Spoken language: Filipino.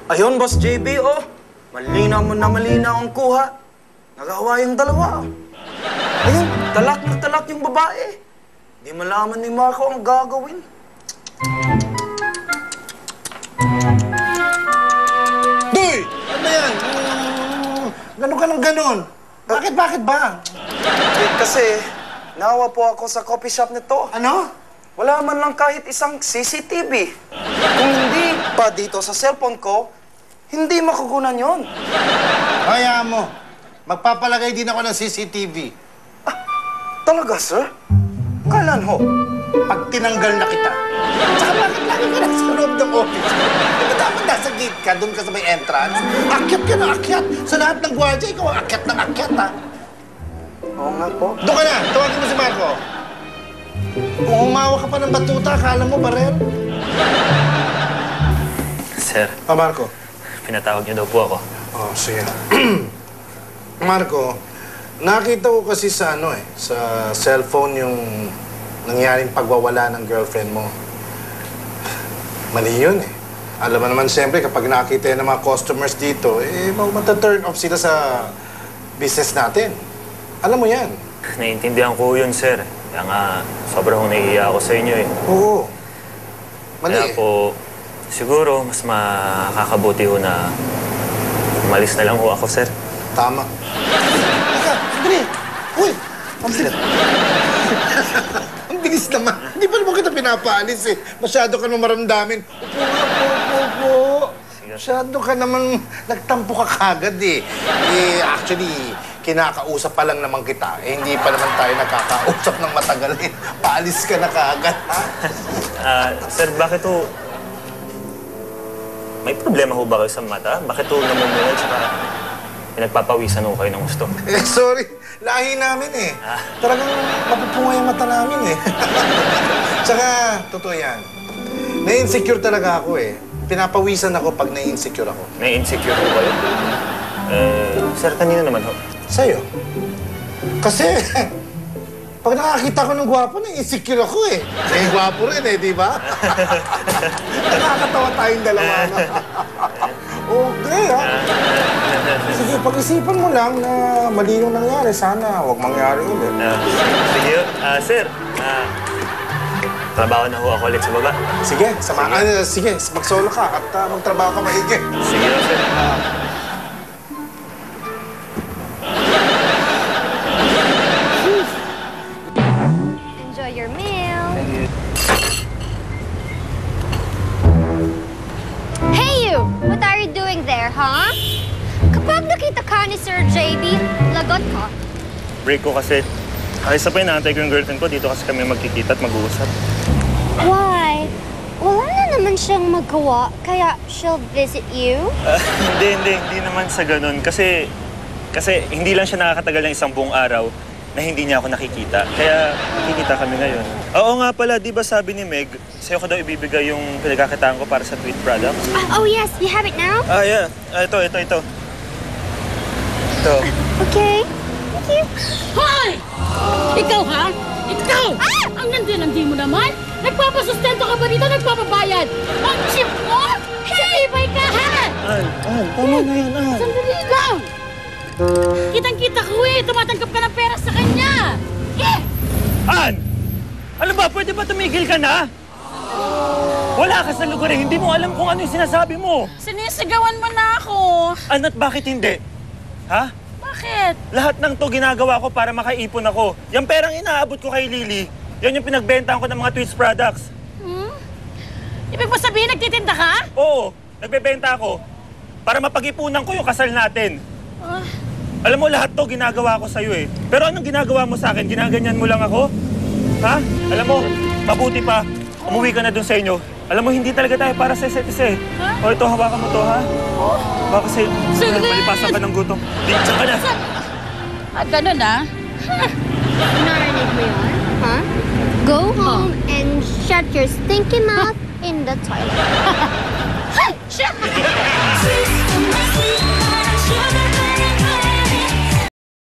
Ayun, Boss JB, oh. Malinaw mo na malinaw ang kuha. Nagawa yung dalawa. Ayun, talak na talak yung babae. Di malaman ni Marco ang gagawin. Doy! Ano yan? Ganon ka ng ganon. Bakit ba? Kasi, nawa po ako sa coffee shop nito. Ano? Wala man lang kahit isang CCTV. Kung hindi pa dito sa cellphone ko, hindi makukunan yon. Kaya mo, magpapalagay din ako ng CCTV. Talaga, sir? Kailan ho? Pag tinanggal na kita. Tsaka bakit lagi ka nasa loob ng office? Diba dapat nasa gate ka, doon ka sa may entrance? Akyat ka na akyat. Sa lahat ng gwardiya, ikaw ang akyat ng akyat, ha? Oo nga po. Doon ka na, tawagin mo si Marco. Kung humawa ka pa ng batuta, akala mo barel? Sir, Marco. pinatawag niyo daw po ako. Oh, sige. Marco, nakita ko kasi sa sa cellphone yung nangyaring pagwawala ng girlfriend mo. Mali yun eh. Alam mo naman siyempre kapag nakita yan ng mga customers dito, mata-turn off sila sa business natin. Alam mo yan. Naiintindihan ko yun, sir. Kaya nga, sobrang nahihiya ako sa inyo eh. Oo. Mali Kaya po, siguro, mas makakabuti ho na umalis na lang ho ako, sir. Tama. Teka, sandali. Uy, ang bilis. Ang bilis naman. Hindi pa naman kita pinapaalis eh. Masyado ka naman maramdamin. Upo. Masyado ka naman nagtampo ka kagad eh. Actually, kinakausap pa lang naman kita. Hindi pa naman tayo nakakausap ng matagal eh. Paalis ka na kagad, ha? Sir, bakit ho... May problema ho ba kayo sa mata? Bakit ho namumuhay tsaka pinagpapawisan ho kayo ng gusto? Sorry. Lahi namin eh. Talagang mapupungay ang mata namin eh. Tsaka, totoo yan. Na-insecure talaga ako eh. Pinapawisan ako pag na-insecure ako. May-insecure ho kayo? Sir, kanina naman ho? Sa'yo. Kasi, pag nakakita ko ng gwapo, na-insecure ako eh. Eh, gwapo rin eh, di ba? Nakakatawa tayong dalawa na. Okay, ha? Sige, pag-isipan mo lang na mali yung nangyari. Sana huwag mangyari ulit. Sige ho. Sir, trabaho na ho ako ulit sa baba. Sige, sige, mag-solo ka at magtrabaho ka maigi. Sige ho, sir. Enjoy your meal. Hey you! What are you doing there, huh? Kapag nakita ka ni Sir JB, lagot ka. Break ko kasi. Isa pa inaantay ko yung girlfriend ko. Dito kasi kami magkikita at mag-uusap. Why? Wala na naman siyang magawa, kaya she'll visit you? Hindi naman sa ganun. Kasi hindi lang siya nakakatagal ng isang buong araw na hindi niya ako nakikita. Kaya nakikita kami ngayon. Oo nga pala, di ba sabi ni Meg, sa'yo ko daw ibibigay yung pinagkakitaan ko para sa Tweet products? Oh yes, you have it now? Yeah. Ito. Ito. Okay. Thank you. Hoy! Ikaw, ha? Ikaw! Ah! Ang nandi mo naman? Nagpapasustento ka ba dito? Nagpapabayad? Ang cheap mo? Sipay ka, ha? Tama na yan, Sandali lang! Kitang-kita ko eh. Tumatanggap ka ng pera sa kanya. Ann! Alam ba, pwede ba tumigil ka na? Wala ka sa lugar eh. Hindi mo alam kung ano yung sinasabi mo. Sinisigawan mo na ako. Ann, at bakit hindi? Ha? Bakit? Lahat ng to ginagawa ko para makaipon ako. Yung perang inaabot ko kay Lily, yan yung pinagbentahan ko ng mga Twitch products. Ibig mo sabihin, nagtitinda ka? Oo, nagbebenta ako para mapag-ipunan ko yung kasal natin. Alam mo, lahat to ginagawa ko sa'yo eh. Pero anong ginagawa mo sa akin? Ginaganyan mo lang ako? Ha? Alam mo, mabuti pa, umuwi ka na dun sa inyo. Alam mo, hindi talaga tayo para sa isa't isa eh. O ito, hawakan mo to, ha? Baka kasi malipasan ka ng gutom. Diyan ka na. Ganun, ha? Narinig mo yun? Huh? Go home and shut your stinky mouth in the toilet. Shit!